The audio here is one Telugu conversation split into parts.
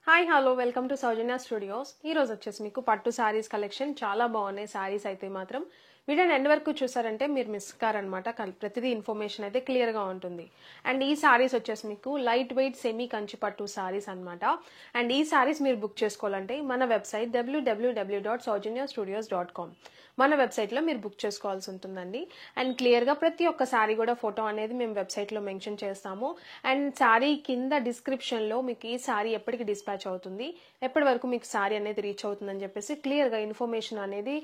Hi hello welcome to Soujanya studios. ఈ రోజు వచ్చేసి మీకు పట్టు సారీస్ కలెక్షన్ చాలా బాగున్నాయి. సారీస్ అయితే మాత్రం వీడియోని ఎండ్ వరకు చూసారంటే మీరు మిస్ కారనమాట. ప్రతిదీ ఇన్ఫర్మేషన్ అయితే క్లియర్ గా ఉంటుంది. అండ్ ఈ సారీస్ వచ్చేసి మీకు లైట్ వెయిట్ సెమీ కంచి పట్టు సారీస్ అనమాట. అండ్ ఈ సారీస్ మీరు బుక్ చేసుకోవాలంటే మన వెబ్సైట్ www.saujanya-studios.com మన వెబ్సైట్లో మీరు బుక్ చేసుకోవాల్సి ఉంటుందండి. అండ్ క్లియర్గా ప్రతి ఒక్క శారీ కూడా ఫోటో అనేది మేము వెబ్సైట్లో మెన్షన్ చేస్తాము. అండ్ శారీ కింద డిస్క్రిప్షన్లో మీకు ఈ శారీ ఎప్పటికి డిస్పాచ్ అవుతుంది, ఎప్పటి వరకు మీకు శారీ అనేది రీచ్ అవుతుందని చెప్పేసి క్లియర్గా ఇన్ఫర్మేషన్ అనేది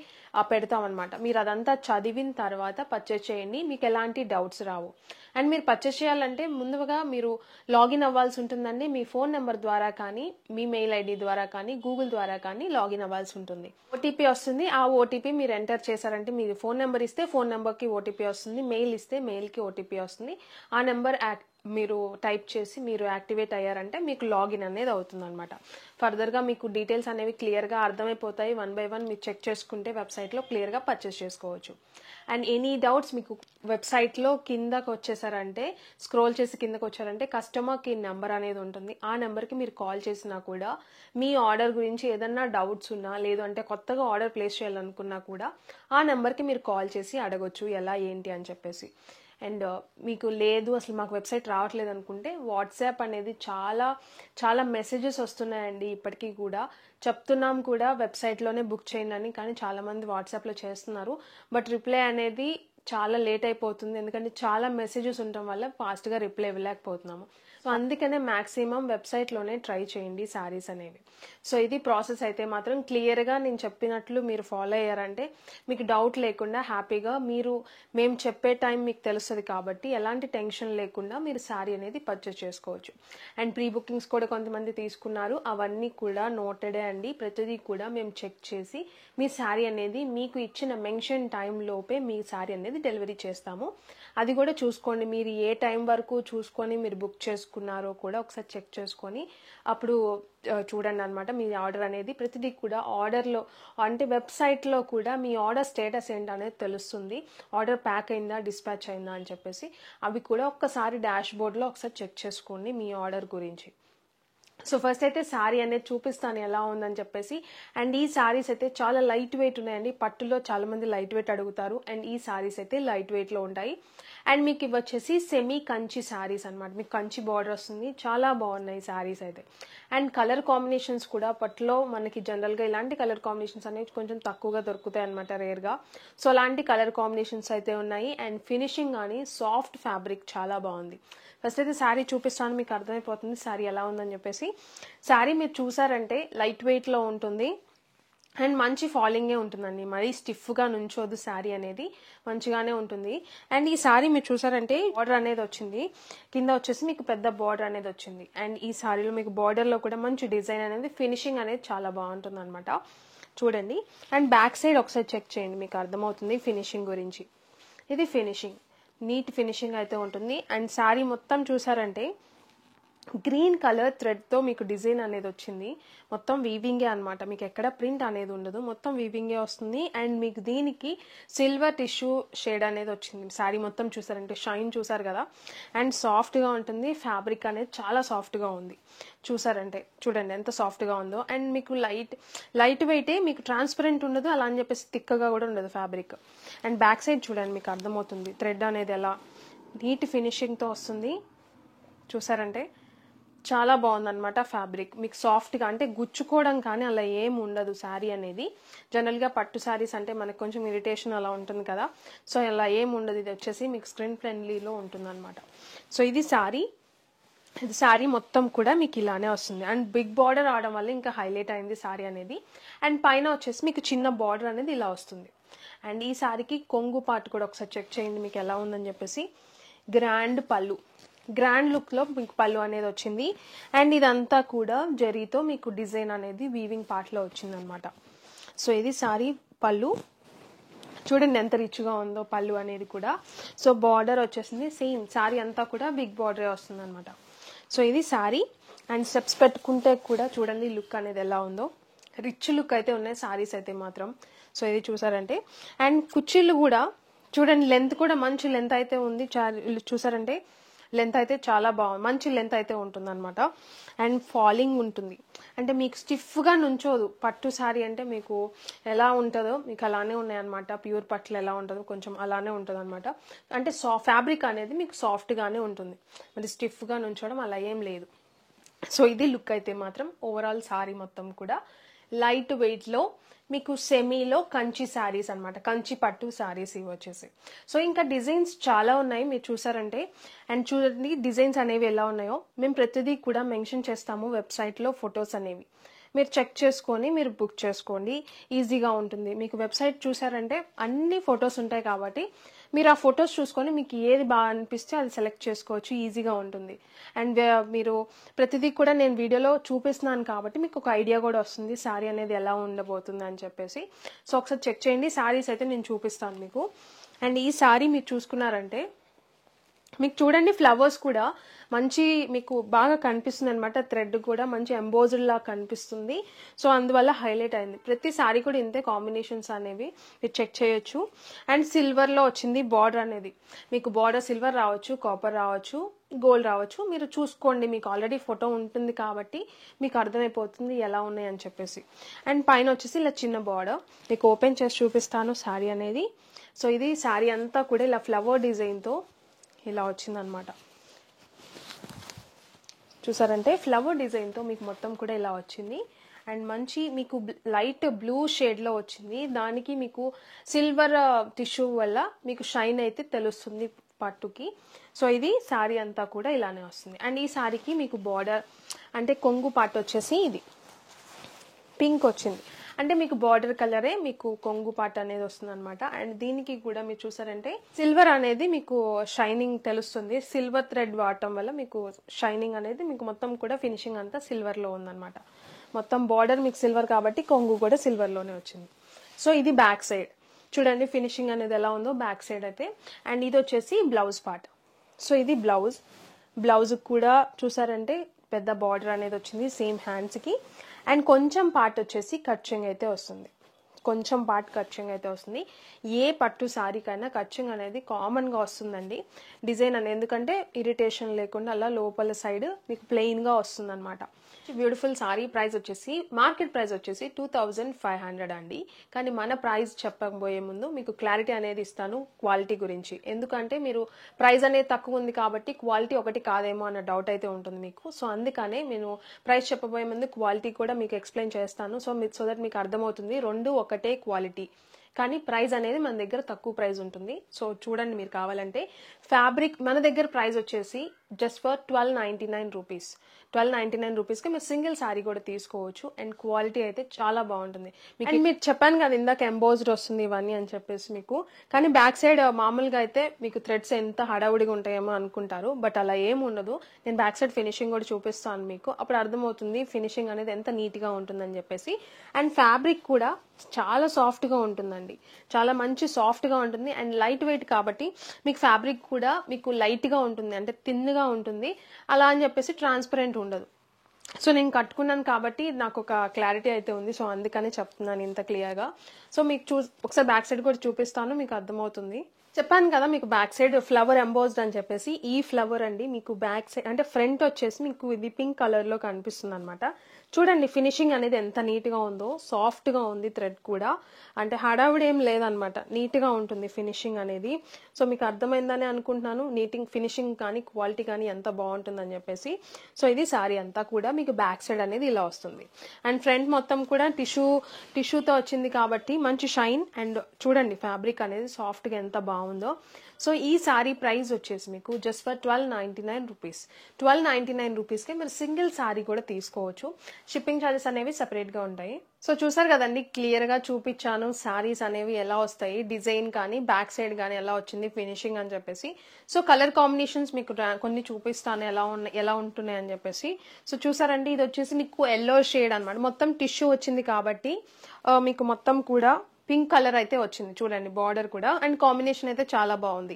పెడతామన్నమాట. మీరు అదంతా చదివిన తర్వాత పర్చేస్ చేయండి, మీకు ఎలాంటి డౌట్స్ రావు. అండ్ మీరు పర్చేస్ చేయాలంటే ముందుగా మీరు లాగిన్ అవ్వాల్సి ఉంటుందండి. మీ ఫోన్ నెంబర్ ద్వారా కానీ, మీ మెయిల్ ఐడి ద్వారా కానీ, గూగుల్ ద్వారా కానీ లాగిన్ అవ్వాల్సి ఉంటుంది. ఓటీపీ వస్తుంది. ఆ ఓటీపీ మీరు ఎంటర్ చేశారంటే, మీరు ఫోన్ నెంబర్ ఇస్తే ఫోన్ నెంబర్కి ఓటీపీ వస్తుంది, మెయిల్ ఇస్తే మెయిల్కి ఓటీపీ వస్తుంది. ఆ నెంబర్ మీరు టైప్ చేసి మీరు యాక్టివేట్ అయ్యారంటే మీకు లాగిన్ అనేది అవుతుంది అనమాట. ఫర్దర్గా మీకు డీటెయిల్స్ అనేవి క్లియర్గా అర్థమైపోతాయి. 1 by 1 మీరు చెక్ చేసుకుంటే వెబ్సైట్లో క్లియర్గా పర్చేస్ చేసుకోవచ్చు. అండ్ ఎనీ డౌట్స్ మీకు వెబ్సైట్లో కిందకు వచ్చేసారంటే, స్క్రోల్ చేసి కిందకు వచ్చారంటే కస్టమర్కి నెంబర్ అనేది ఉంటుంది. ఆ నెంబర్కి మీరు కాల్ చేసినా కూడా మీ ఆర్డర్ గురించి ఏదన్నా డౌట్స్ ఉన్నా, లేదు అంటే కొత్తగా ఆర్డర్ ప్లేస్ చేయాలనుకున్నా కూడా ఆ నెంబర్కి మీరు కాల్ చేసి అడగొచ్చు ఎలా ఏంటి అని చెప్పేసి. అండ్ మీకు లేదు అసలు మాకు వెబ్సైట్ రావట్లేదు అనుకుంటే వాట్సాప్ అనేది చాలా మెసేజెస్ వస్తున్నాయండి. ఇప్పటికీ కూడా చెప్తున్నాం కూడా వెబ్సైట్లోనే బుక్ చేయండి అని, కానీ చాలామంది వాట్సాప్లో చేస్తున్నారు. బట్ రిప్లై అనేది చాలా లేట్ అయిపోతుంది, ఎందుకంటే చాలా మెసేజెస్ ఉండటం వల్ల ఫాస్ట్గా రిప్లై ఇవ్వలేకపోతున్నాము. సో అందుకనే మ్యాక్సిమం వెబ్సైట్లోనే ట్రై చేయండి శారీస్ అనేవి. సో ఇది ప్రాసెస్ అయితే మాత్రం క్లియర్గా నేను చెప్పినట్లు మీరు ఫాలో అయ్యారంటే మీకు డౌట్ లేకుండా హ్యాపీగా మేము చెప్పే టైం మీకు తెలుస్తుంది కాబట్టి ఎలాంటి టెన్షన్ లేకుండా మీరు శారీ అనేది పర్చేస్ చేసుకోవచ్చు. అండ్ ప్రీ బుకింగ్స్ కూడా కొంతమంది తీసుకున్నారు, అవన్నీ కూడా నోటెడే అండి. ప్రతిదీ కూడా మేము చెక్ చేసి మీ శారీ అనేది మీకు ఇచ్చిన మెన్షన్ టైం లోపే మీ శారీ అనేది డెలివరీ చేస్తాము. అది కూడా చూసుకోండి, మీరు ఏ టైం వరకు చూసుకొని మీరు బుక్ చేసుకున్నారో కూడా ఒకసారి చెక్ చేసుకొని అప్పుడు చూడండి అనమాట. మీ ఆర్డర్ అనేది ప్రతిదీ కూడా ఆర్డర్లో అంటే వెబ్సైట్లో కూడా మీ ఆర్డర్ స్టేటస్ ఏంటనేది తెలుస్తుంది. ఆర్డర్ ప్యాక్ అయిందా, డిస్పాచ్ అయిందా అని చెప్పేసి అవి కూడా ఒక్కసారి డాష్ బోర్డ్లో ఒకసారి చెక్ చేసుకోండి మీ ఆర్డర్ గురించి. సో ఫస్ట్ అయితే శారీ అనేది చూపిస్తాను ఎలా ఉందని చెప్పేసి. అండ్ ఈ శారీస్ అయితే చాలా లైట్ వెయిట్ ఉన్నాయండి. పట్టులో చాలా మంది లైట్ వెయిట్ అడుగుతారు, అండ్ ఈ శారీస్ అయితే లైట్ వెయిట్లో ఉంటాయి. అండ్ మీకు ఇవి వచ్చేసి సెమీ కంచి శారీస్ అనమాట. మీకు కంచి బార్డర్ వస్తుంది, చాలా బాగున్నాయి శారీస్ అయితే. అండ్ కలర్ కాంబినేషన్స్ కూడా పట్టులో మనకి జనరల్గా ఇలాంటి కలర్ కాంబినేషన్స్ అనేవి కొంచెం తక్కువగా దొరుకుతాయి అనమాట, రేర్గా. సో అలాంటి కలర్ కాంబినేషన్స్ అయితే ఉన్నాయి. అండ్ ఫినిషింగ్ కానీ సాఫ్ట్ ఫ్యాబ్రిక్ చాలా బాగుంది. ఫస్ట్ అయితే శారీ చూపిస్తాను, మీకు అర్థమైపోతుంది శారీ ఎలా ఉందని చెప్పేసి. శారీ మీరు చూసారంటే లైట్ వెయిట్లో ఉంటుంది అండ్ మంచి ఫాలింగే ఉంటుందండి. మరీ స్టిఫ్గా నుంచోదు, శారీ అనేది మంచిగానే ఉంటుంది. అండ్ ఈ శారీ మీరు చూసారంటే బార్డర్ అనేది వచ్చింది, కింద వచ్చేసి మీకు పెద్ద బార్డర్ అనేది వచ్చింది. అండ్ ఈ శారీలో మీకు బార్డర్లో కూడా మంచి డిజైన్ అనేది, ఫినిషింగ్ అనేది చాలా బాగుంటుంది అనమాట. చూడండి. అండ్ బ్యాక్ సైడ్ ఒకసారి చెక్ చేయండి, మీకు అర్థమవుతుంది ఫినిషింగ్ గురించి. ఇది ఫినిషింగ్, నీట్ ఫినిషింగ్ అయితే ఉంటుంది. అండ్ శారీ మొత్తం చూసారంటే గ్రీన్ కలర్ థ్రెడ్తో మీకు డిజైన్ అనేది వచ్చింది. మొత్తం వీవింగే అనమాట, మీకు ఎక్కడ ప్రింట్ అనేది ఉండదు, మొత్తం వీవింగే వస్తుంది. అండ్ మీకు దీనికి సిల్వర్ టిష్యూ షేడ్ అనేది వచ్చింది. శారీ మొత్తం చూసారంటే షైన్ చూసారు కదా, అండ్ సాఫ్ట్గా ఉంటుంది. ఫ్యాబ్రిక్ అనేది చాలా సాఫ్ట్గా ఉంది, చూసారంటే చూడండి ఎంత సాఫ్ట్గా ఉందో. అండ్ మీకు లైట్ వెయిటే, మీకు ట్రాన్స్పరెంట్ ఉండదు, అలా అని చెప్పేసి థిక్గా కూడా ఉండదు ఫ్యాబ్రిక్. అండ్ బ్యాక్ సైడ్ చూడండి, మీకు అర్థమవుతుంది థ్రెడ్ అనేది ఎలా నీట్ ఫినిషింగ్తో వస్తుంది. చూసారంటే చాలా బాగుందన్నమాట ఫ్యాబ్రిక్. మీకు సాఫ్ట్గా అంటే గుచ్చుకోవడం కానీ అలా ఏం ఉండదు శారీ అనేది. జనరల్గా పట్టు శారీస్ అంటే మనకు కొంచెం ఇరిటేషన్ అలా ఉంటుంది కదా, సో అలా ఏం ఉండదు. ఇది వచ్చేసి మీకు స్క్రీన్ ఫ్రెండ్లీలో ఉంటుంది అనమాట. సో ఇది శారీ మొత్తం కూడా మీకు ఇలానే వస్తుంది. అండ్ బిగ్ బార్డర్ రావడం వల్ల ఇంకా హైలైట్ అయింది శారీ అనేది. అండ్ పైన వచ్చేసి మీకు చిన్న బార్డర్ అనేది ఇలా వస్తుంది. అండ్ ఈ శారీకి కొంగు పార్ట్ కూడా ఒకసారి చెక్ చేయండి మీకు ఎలా ఉందని చెప్పేసి. గ్రాండ్ పళ్ళు, గ్రాండ్ లుక్లో మీకు పళ్ళు అనేది వచ్చింది. అండ్ ఇదంతా కూడా జరీతో మీకు డిజైన్ అనేది వీవింగ్ పార్ట్లో వచ్చిందనమాట. సో ఇది శారీ పళ్ళు, చూడండి ఎంత రిచ్గా ఉందో పళ్ళు అనేది కూడా. సో బార్డర్ వచ్చేసింది సేమ్, శారీ అంతా కూడా బిగ్ బార్డరే వస్తుంది అనమాట. సో ఇది శారీ. అండ్ స్టెప్స్ పెట్టుకుంటే కూడా చూడండి లుక్ అనేది ఎలా ఉందో, రిచ్ లుక్ అయితే ఉన్నాయి శారీస్ అయితే మాత్రం. సో ఇది చూసారంటే. అండ్ కుర్చీలు కూడా చూడండి, లెంత్ కూడా మంచి లెంత్ అయితే ఉంది. చూసారంటే లెంత్ అయితే చాలా బాగుంది, మంచి లెంత్ అయితే ఉంటుంది అనమాట. అండ్ ఫాలింగ్ ఉంటుంది. అంటే మీకు స్టిఫ్గా నుంచోదు. పట్టు శారీ అంటే మీకు ఎలా ఉంటుందో మీకు అలానే ఉన్నాయన్నమాట. ప్యూర్ పట్టులు ఎలా ఉంటుందో కొంచెం అలానే ఉంటుంది అనమాట. అంటే ఫ్యాబ్రిక్ అనేది మీకు సాఫ్ట్గానే ఉంటుంది, మరి స్టిఫ్గా నుంచోవడం అలా ఏం లేదు. సో ఇది లుక్ అయితే మాత్రం ఓవరాల్ శారీ మొత్తం కూడా లైట్ వెయిట్లో మీకు సెమీలో కంచి శారీస్ అనమాట, కంచి పట్టు శారీస్ ఇవి వచ్చేసి. సో ఇంకా డిజైన్స్ చాలా ఉన్నాయి మీరు చూసారంటే. అండ్ చూడండి డిజైన్స్ అనేవి ఎలా ఉన్నాయో మేము ప్రతిదీ కూడా మెన్షన్ చేస్తాము వెబ్సైట్లో, ఫొటోస్ అనేవి మీరు చెక్ చేసుకొని మీరు బుక్ చేసుకోండి, ఈజీగా ఉంటుంది. మీకు వెబ్సైట్ చూసారంటే అన్ని ఫొటోస్ ఉంటాయి కాబట్టి మీరు ఆ ఫొటోస్ చూసుకొని మీకు ఏది బాగా అనిపిస్తే అది సెలెక్ట్ చేసుకోవచ్చు, ఈజీగా ఉంటుంది. అండ్ మీరు ప్రతిదీ కూడా నేను వీడియోలో చూపిస్తున్నాను కాబట్టి మీకు ఒక ఐడియా కూడా వస్తుంది శారీ అనేది ఎలా ఉండబోతుంది అని చెప్పేసి. సో ఒకసారి చెక్ చేయండి, శారీస్ అయితే నేను చూపిస్తాను మీకు. అండ్ ఈ శారీ మీరు చూసుకున్నారంటే మీకు చూడండి ఫ్లవర్స్ కూడా మంచి మీకు బాగా కనిపిస్తుంది అనమాట, థ్రెడ్ కూడా మంచి ఎంబోజ్డ్ లా కనిపిస్తుంది. సో అందువల్ల హైలైట్ అయింది. ప్రతి సారీ కూడా ఇంతే కాంబినేషన్స్ అనేవి మీరు చెక్ చేయొచ్చు. అండ్ సిల్వర్లో వచ్చింది బార్డర్ అనేది, మీకు బార్డర్ సిల్వర్ రావచ్చు, కాపర్ రావచ్చు, గోల్డ్ రావచ్చు. మీరు చూసుకోండి, మీకు ఆల్రెడీ ఫోటో ఉంటుంది కాబట్టి మీకు అర్థమైపోతుంది ఎలా ఉన్నాయి అని చెప్పేసి. అండ్ పైన వచ్చేసి ఇలా చిన్న బార్డర్ మీకు ఓపెన్ చేసి చూపిస్తాను శారీ అనేది. సో ఇది శారీ అంతా కూడా ఇలా ఫ్లవర్ డిజైన్తో ఇలా వచ్చిందనమాట. చూసారంటే ఫ్లవర్ డిజైన్తో మీకు మొత్తం కూడా ఇలా వచ్చింది. అండ్ మంచి మీకు లైట్ బ్లూ షేడ్లో వచ్చింది, దానికి మీకు సిల్వర్ టిష్యూ వల్ల మీకు షైన్ అయితే తెలుస్తుంది పట్టుకి. సో ఇది శారీ అంతా కూడా ఇలానే వస్తుంది. అండ్ ఈ శారీకి మీకు బార్డర్ అంటే కొంగు పార్ట్ వచ్చేసి ఇది పింక్ వచ్చింది, అంటే మీకు బార్డర్ కలరే మీకు కొంగు పార్ట్ అనేది వస్తుంది అనమాట. అండ్ దీనికి కూడా మీరు చూసారంటే సిల్వర్ అనేది మీకు షైనింగ్ తెలుస్తుంది, సిల్వర్ థ్రెడ్ వాడటం వల్ల మీకు షైనింగ్ అనేది మీకు మొత్తం కూడా ఫినిషింగ్ అంతా సిల్వర్లో ఉందన్నమాట. మొత్తం బార్డర్ మీకు సిల్వర్ కాబట్టి కొంగు కూడా సిల్వర్లోనే వచ్చింది. సో ఇది బ్యాక్ సైడ్ చూడండి ఫినిషింగ్ అనేది ఎలా ఉందో బ్యాక్ సైడ్ అయితే. అండ్ ఇది వచ్చేసి బ్లౌజ్ పార్ట్. సో ఇది బ్లౌజ్ కూడా చూసారంటే పెద్ద బార్డర్ అనేది వచ్చింది సేమ్ హ్యాండ్స్కి. అండ్ కొంచెం పార్ట్ వచ్చేసి కట్చింగ్ అయితే వస్తుంది, కొంచెం పార్ట్ కట్చింగ్ అయితే వస్తుంది. ఏ పట్టు శారీకైనా కట్చింగ్ అనేది కామన్గా వస్తుందండి డిజైన్ అనేది, ఎందుకంటే ఇరిటేషన్ లేకుండా అలా లోపల సైడ్ మీకు ప్లెయిన్గా వస్తుంది అనమాట. బ్యూటిఫుల్ సారీ ప్రైస్ వచ్చేసి మార్కెట్ ప్రైస్ వచ్చేసి 2500 అండి. కానీ మన ప్రైస్ చెప్పబోయే ముందు మీకు క్లారిటీ అనేది ఇస్తాను క్వాలిటీ గురించి, ఎందుకంటే మీరు ప్రైస్ అనేది తక్కువ ఉంది కాబట్టి క్వాలిటీ ఒకటి కాదేమో అన్న డౌట్ అయితే ఉంటుంది మీకు. సో అందుకనే నేను ప్రైస్ చెప్పబోయే ముందు క్వాలిటీ కూడా మీకు ఎక్స్ప్లెయిన్ చేస్తాను. సో దట్ మీకు అర్థమవుతుంది రెండు ఒకటే క్వాలిటీ, కానీ ప్రైస్ అనేది మన దగ్గర తక్కువ ప్రైస్ ఉంటుంది. సో చూడండి మీరు కావాలంటే ఫ్యాబ్రిక్ మన దగ్గర ప్రైస్ వచ్చేసి జస్ట్ ఫర్ 1299 రూపీస్. 1299 రూపీస్కి మీరు సింగిల్ శారీ కూడా తీసుకోవచ్చు. అండ్ క్వాలిటీ అయితే చాలా బాగుంటుంది. అండ్ మీరు చెప్పాను కదా ఇందాక ఎంబోజ్డ్ వస్తుంది ఇవన్నీ అని చెప్పేసి మీకు, కానీ బ్యాక్ సైడ్ మామూలుగా అయితే మీకు థ్రెడ్స్ ఎంత హడావుడిగా ఉంటాయేమో అనుకుంటారు, బట్ అలా ఏమి ఉండదు. నేను బ్యాక్ సైడ్ ఫినిషింగ్ కూడా చూపిస్తాను మీకు, అప్పుడు అర్థమవుతుంది ఫినిషింగ్ అనేది ఎంత నీట్గా ఉంటుందని చెప్పేసి. అండ్ ఫ్యాబ్రిక్ కూడా చాలా సాఫ్ట్గా ఉంటుందండి, చాలా మంచి సాఫ్ట్గా ఉంటుంది. అండ్ లైట్ వెయిట్ కాబట్టి మీకు ఫ్యాబ్రిక్ కూడా మీకు లైట్గా ఉంటుంది, అంటే థిన్గా ఉంటుంది, అలా అని చెప్పేసి ట్రాన్స్పరెంట్ ఉండదు. సో నేను కట్టుకున్నాను కాబట్టి నాకు ఒక క్లారిటీ అయితే ఉంది, సో అందుకని చెప్తున్నాను ఇంత క్లియర్గా. సో మీకు ఒకసారి బ్యాక్ సైడ్ కూడా చూపిస్తాను, మీకు అర్థమవుతుంది. చెప్పాను కదా మీకు బ్యాక్ సైడ్ ఫ్లవర్ ఎంబోజ్డ్ అని చెప్పేసి, ఈ ఫ్లవర్ అండి మీకు బ్యాక్ సైడ్ అంటే ఫ్రంట్ వచ్చేసి మీకు ఇది పింక్ కలర్లో కనిపిస్తుంది అనమాట. చూడండి ఫినిషింగ్ అనేది ఎంత నీట్గా ఉందో, సాఫ్ట్గా ఉంది థ్రెడ్ కూడా, అంటే హడావిడి ఏం లేదనమాట, నీట్గా ఉంటుంది ఫినిషింగ్ అనేది. సో మీకు అర్థమైందని అనుకుంటున్నాను ఫినిషింగ్ కానీ క్వాలిటీ కానీ ఎంత బాగుంటుందని చెప్పేసి. సో ఇది శారీ అంతా కూడా మీకు బ్యాక్ సైడ్ అనేది ఇలా వస్తుంది. అండ్ ఫ్రంట్ మొత్తం కూడా టిష్యూతో వచ్చింది కాబట్టి మంచి షైన్. అండ్ చూడండి ఫ్యాబ్రిక్ అనేది సాఫ్ట్గా ఎంత బాగుందో. సో ఈ శారీ ప్రైస్ వచ్చేసి మీకు జస్ట్ ఫర్ 1299 రూపీస్. 1299 రూపీస్కి మీరు సింగిల్ శారీ కూడా తీసుకోవచ్చు. షిప్పింగ్ ఛార్జెస్ అనేవి సెపరేట్గా ఉంటాయి. సో చూసారు కదండి క్లియర్గా చూపించాను శారీస్ అనేవి ఎలా వస్తాయి, డిజైన్ కానీ బ్యాక్ సైడ్ కానీ ఎలా వచ్చింది ఫినిషింగ్ అని చెప్పేసి. సో కలర్ కాంబినేషన్స్ మీకు కొన్ని చూపిస్తాను ఎలా ఉంటున్నాయి అని చెప్పేసి. సో చూసారండి ఇది వచ్చేసి మీకు ఎల్లో షేడ్ అనమాట, మొత్తం టిష్యూ వచ్చింది కాబట్టి మీకు మొత్తం కూడా పింక్ కలర్ అయితే వచ్చింది చూడండి బార్డర్ కూడా. అండ్ కాంబినేషన్ అయితే చాలా బాగుంది.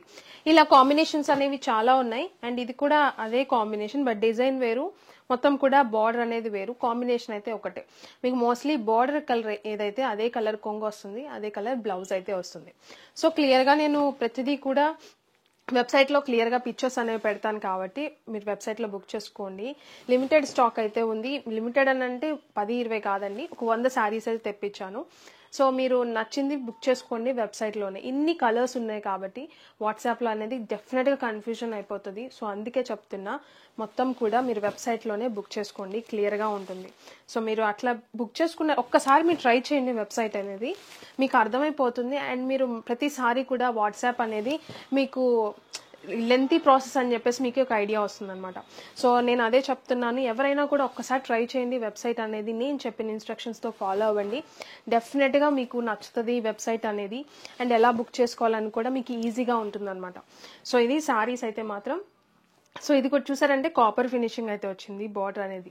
ఇలా కాంబినేషన్స్ అనేవి చాలా ఉన్నాయి. అండ్ ఇది కూడా అదే కాంబినేషన్, బట్ డిజైన్ వేరు, మొత్తం కూడా బార్డర్ అనేది వేరు, కాంబినేషన్ అయితే ఒకటే. మీకు మోస్ట్లీ బార్డర్ కలర్ ఏదైతే అదే కలర్ కొంగు వస్తుంది, అదే కలర్ బ్లౌజ్ అయితే వస్తుంది. సో క్లియర్గా నేను ప్రతిదీ కూడా వెబ్సైట్లో క్లియర్గా పిక్చర్స్ అనేవి పెడతాను కాబట్టి మీరు వెబ్సైట్లో బుక్ చేసుకోండి. లిమిటెడ్ స్టాక్ అయితే ఉంది. లిమిటెడ్ అని అంటే 10-20 కాదండి, ఒక 100 శారీస్ అయితే తెప్పించాను. సో మీరు నచ్చింది బుక్ చేసుకోండి వెబ్సైట్లోనే. ఇన్ని కలర్స్ ఉన్నాయి కాబట్టి వాట్సాప్లో అనేది డెఫినెట్గా కన్ఫ్యూజన్ అయిపోతుంది. సో అందుకే చెప్తున్నా, మొత్తం కూడా మీరు వెబ్సైట్లోనే బుక్ చేసుకోండి, క్లియర్గా ఉంటుంది. సో మీరు అట్లా బుక్ చేసుకున్న ఒక్కసారి మీరు ట్రై చేయండి, వెబ్సైట్ అనేది మీకు అర్థమైపోతుంది. అండ్ మీరు ప్రతిసారి కూడా వాట్సాప్ అనేది మీకు లెంతీ ప్రాసెస్ అని చెప్పేసి మీకు ఒక ఐడియా వస్తుందన్నమాట. సో నేను అదే చెప్తున్నాను, ఎవరైనా కూడా ఒక్కసారి ట్రై చేయండి వెబ్సైట్ అనేది. నేను చెప్పిన ఇన్స్ట్రక్షన్స్తో ఫాలో అవ్వండి, డెఫినెట్గా మీకు నచ్చుతుంది వెబ్సైట్ అనేది. అండ్ ఎలా బుక్ చేసుకోవాలని కూడా మీకు ఈజీగా ఉంటుందన్నమాట. సో ఇది శారీస్ అయితే మాత్రం, సో ఇది కూడా చూసారంటే కాపర్ ఫినిషింగ్ అయితే వచ్చింది బార్డర్ అనేది.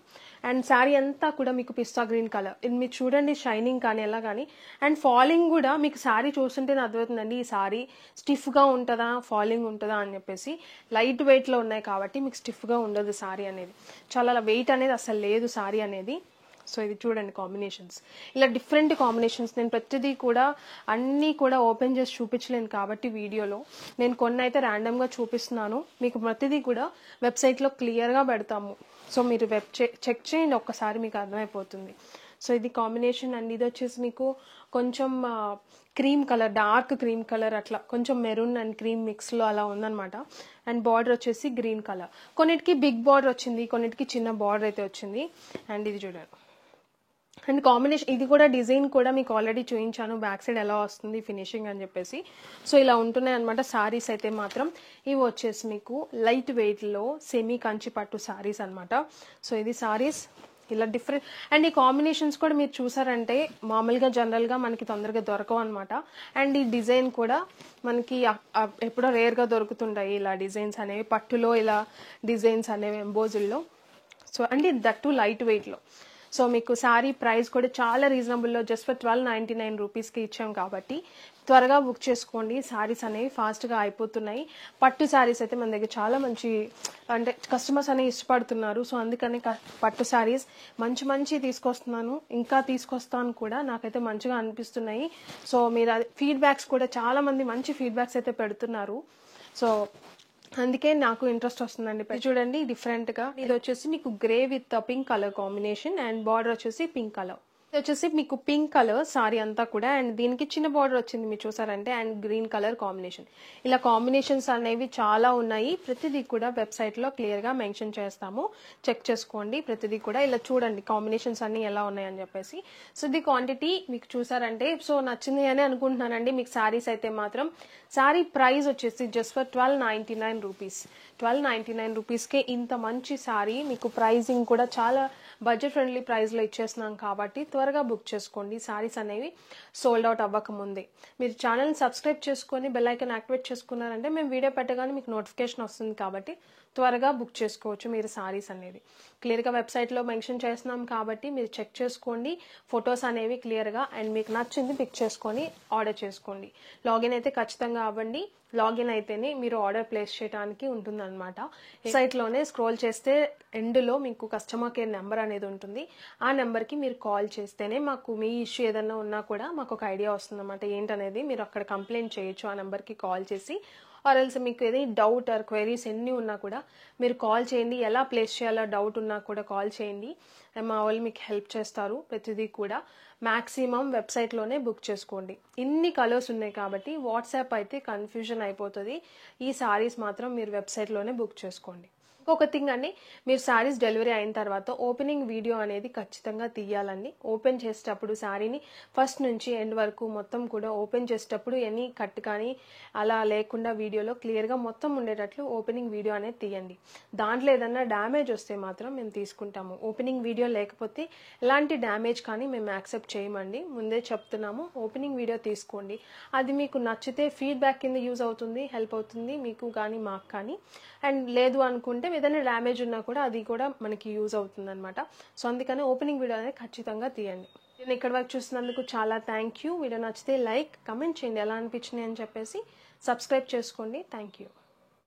అండ్ శారీ అంతా కూడా మీకు పిస్తా గ్రీన్ కలర్. ఇది మీరు చూడండి, షైనింగ్ కానీ ఎలా కానీ. అండ్ ఫాలింగ్ కూడా మీకు శారీ చూస్తుంటేనే అర్థమవుతుందండి ఈ శారీ స్టిఫ్గా ఉంటుందా ఫాలింగ్ ఉంటుందా అని చెప్పేసి. లైట్ వెయిట్లో ఉన్నాయి కాబట్టి మీకు స్టిఫ్గా ఉండదు శారీ అనేది. చాలా వెయిట్ అనేది అసలు లేదు శారీ అనేది. సో ఇది చూడండి కాంబినేషన్స్, ఇలా డిఫరెంట్ కాంబినేషన్స్. నేను ప్రతిదీ కూడా అన్నీ కూడా ఓపెన్ చేసి చూపించలేను కాబట్టి వీడియోలో నేను కొన్ని అయితే ర్యాండమ్గా చూపిస్తున్నాను. మీకు ప్రతిదీ కూడా వెబ్సైట్లో క్లియర్గా పెడతాము. సో మీరు చెక్ చేయండి ఒక్కసారి, మీకు అర్థమైపోతుంది. సో ఇది కాంబినేషన్ అండ్ ఇది వచ్చేసి మీకు కొంచెం cream colour, dark cream colour, అట్లా కొంచెం మెరూన్ అండ్ క్రీమ్ మిక్స్లో అలా ఉందన్నమాట. అండ్ బార్డర్ వచ్చేసి గ్రీన్ కలర్. కొన్నిటికి బిగ్ బార్డర్ వచ్చింది, కొన్నిటికి చిన్న బార్డర్ అయితే వచ్చింది. అండ్ ఇది చూడండి. అండ్ కాంబినేషన్ ఇది కూడా డిజైన్ కూడా మీకు ఆల్రెడీ చూపించాను, బ్యాక్ సైడ్ ఎలా వస్తుంది ఫినిషింగ్ అని చెప్పేసి. సో ఇలా ఉంటున్నాయి అనమాట శారీస్ అయితే మాత్రం. ఇవి వచ్చేసి మీకు లైట్ వెయిట్లో సెమీ కంచి పట్టు శారీస్ అనమాట. సో ఇది శారీస్ ఇలా డిఫరెంట్. అండ్ ఈ కాంబినేషన్స్ కూడా మీరు చూసారంటే మామూలుగా జనరల్గా మనకి తొందరగా దొరకవు అనమాట. అండ్ ఈ డిజైన్ కూడా మనకి ఎప్పుడో రేర్గా దొరుకుతుంటాయి ఇలా డిజైన్స్ అనేవి, పట్టులో ఇలా డిజైన్స్ అనేవి ఎంబోజుల్లో. సో అంటే దట్టు లైట్ వెయిట్లో. సో మీకు శారీ ప్రైస్ కూడా చాలా రీజనబుల్లో, జస్ట్ ఫర్ 1299 రూపీస్కి ఇచ్చాం కాబట్టి త్వరగా బుక్ చేసుకోండి. శారీస్ అనేవి ఫాస్ట్గా అయిపోతున్నాయి. పట్టు శారీస్ అయితే మన దగ్గర చాలా మంచి అంటే కస్టమర్స్ అనేవి ఇష్టపడుతున్నారు. సో అందుకని పట్టు శారీస్ మంచి తీసుకొస్తున్నాను, ఇంకా తీసుకొస్తాను కూడా, నాకైతే మంచిగా అనిపిస్తున్నాయి. సో మీరు ఫీడ్బ్యాక్స్ కూడా చాలా మంది మంచి ఫీడ్బ్యాక్స్ అయితే పెడుతున్నారు. సో అందుకే నాకు ఇంట్రెస్ట్ వస్తుందండి. చూడండి డిఫరెంట్గా, ఇది వచ్చేసి మీకు grey with pink colour combination and border వచ్చేసి పింక్ కలర్. ఇది వచ్చేసి మీకు పింక్ కలర్ సారీ అంతా కూడా. అండ్ దీనికి చిన్న బార్డర్ వచ్చింది మీరు చూసారంటే, అండ్ గ్రీన్ కలర్ కాంబినేషన్. ఇలా కాంబినేషన్స్ అనేవి చాలా ఉన్నాయి. ప్రతిదీ కూడా వెబ్సైట్లో క్లియర్గా మెన్షన్ చేస్తాము, చెక్ చేసుకోండి. ప్రతిదీ కూడా ఇలా చూడండి కాంబినేషన్స్ అన్ని ఎలా ఉన్నాయని చెప్పేసి. సో ఇది క్వాంటిటీ మీకు చూసారంటే సో నచ్చింది అని అనుకుంటున్నానండి. మీకు శారీస్ అయితే మాత్రం శారీ ప్రైస్ వచ్చేసి జస్ట్ ఫర్ 1299 రూపీస్. 1299 రూపీస్కే ఇంత మంచి శారీ, మీకు ప్రైజింగ్ కూడా చాలా బడ్జెట్ ఫ్రెండ్లీ ప్రైస్లో ఇచ్చేస్తున్నాం కాబట్టి త్వరగా బుక్ చేసుకోండి. శారీస్ అనేవి సోల్డ్ అవుట్ అవ్వక ముందే. మీరు ఛానల్ని సబ్స్క్రైబ్ చేసుకొని బెల్ ఐకాన్ యాక్టివేట్ చేసుకున్నారంటే మేము వీడియో పెట్టగానే మీకు నోటిఫికేషన్ వస్తుంది కాబట్టి త్వరగా బుక్ చేసుకోవచ్చు మీరు శారీస్ అనేది. క్లియర్గా వెబ్సైట్లో మెన్షన్ చేస్తున్నాం కాబట్టి మీరు చెక్ చేసుకోండి ఫొటోస్ అనేవి క్లియర్గా. అండ్ మీకు నచ్చింది పిక్ చేసుకొని ఆర్డర్ చేసుకోండి. లాగిన్ అయితే ఖచ్చితంగా అవ్వండి. లాగిన్ అయితేనే మీరు ఆర్డర్ ప్లేస్ చేయడానికి ఉంటుందన్నమాట. వెబ్సైట్లోనే స్క్రోల్ చేస్తే ఎండ్లో మీకు కస్టమర్ కేర్ నెంబర్ అనేది ఉంటుంది. ఆ నెంబర్కి మీరు కాల్ చేస్తేనే మాకు మీ ఇష్యూ ఏదన్నా ఉన్నా కూడా మాకు ఒక ఐడియా వస్తుందన్నమాట. ఏంటనేది మీరు అక్కడ కంప్లైంట్ చేయొచ్చు ఆ నెంబర్కి కాల్ చేసి. ఆర్ ఎల్స్ మీకు ఏదైనా డౌట్ ఆర్ క్వైరీస్ ఎన్ని ఉన్నా కూడా మీరు కాల్ చేయండి. ఎలా ప్లేస్ చేయాలో డౌట్ ఉన్నా కూడా కాల్ చేయండి, మా వాళ్ళు మీకు హెల్ప్ చేస్తారు. ప్రతిదీ కూడా మ్యాక్సిమం వెబ్సైట్లోనే బుక్ చేసుకోండి. ఇన్ని కలర్స్ ఉన్నాయి కాబట్టి వాట్సాప్ అయితే కన్ఫ్యూజన్ అయిపోతుంది. ఈ సారీస్ మాత్రం మీరు వెబ్సైట్లోనే బుక్ చేసుకోండి. ఇంకొక థింగ్ అండి, మీరు శారీస్ డెలివరీ అయిన తర్వాత ఓపెనింగ్ వీడియో అనేది ఖచ్చితంగా తీయాలండి. ఓపెన్ చేసేటప్పుడు శారీని ఫస్ట్ నుంచి ఎండ్ వరకు మొత్తం కూడా ఓపెన్ చేసేటప్పుడు ఎనీ కట్ కానీ అలా లేకుండా వీడియోలో క్లియర్గా మొత్తం ఉండేటట్లు ఓపెనింగ్ వీడియో అనేది తీయండి. దాంట్లో ఏదన్నా డ్యామేజ్ వస్తే మాత్రం మేము తీసుకుంటాము. ఓపెనింగ్ వీడియో లేకపోతే ఎలాంటి డ్యామేజ్ కానీ మేము యాక్సెప్ట్ చేయమండి, ముందే చెప్తున్నాము. ఓపెనింగ్ వీడియో తీసుకోండి. అది మీకు నచ్చితే ఫీడ్బ్యాక్ కింద యూజ్ అవుతుంది, హెల్ప్ అవుతుంది మీకు కానీ మాకు కానీ. అండ్ లేదు అనుకుంటే ఏదైనా డ్యామేజ్ ఉన్నా కూడా అది కూడా మనకి యూజ్ అవుతుంది అనమాట. సో అందుకని ఓపెనింగ్ వీడియో అనేది ఖచ్చితంగా తీయండి. నేను ఇక్కడ వరకు చూసినందుకు చాలా థ్యాంక్ యూ. వీడియో నచ్చితే లైక్, కమెంట్ చేయండి ఎలా అనిపించినాయి అని చెప్పేసి. సబ్స్క్రైబ్ చేసుకోండి. Thank you.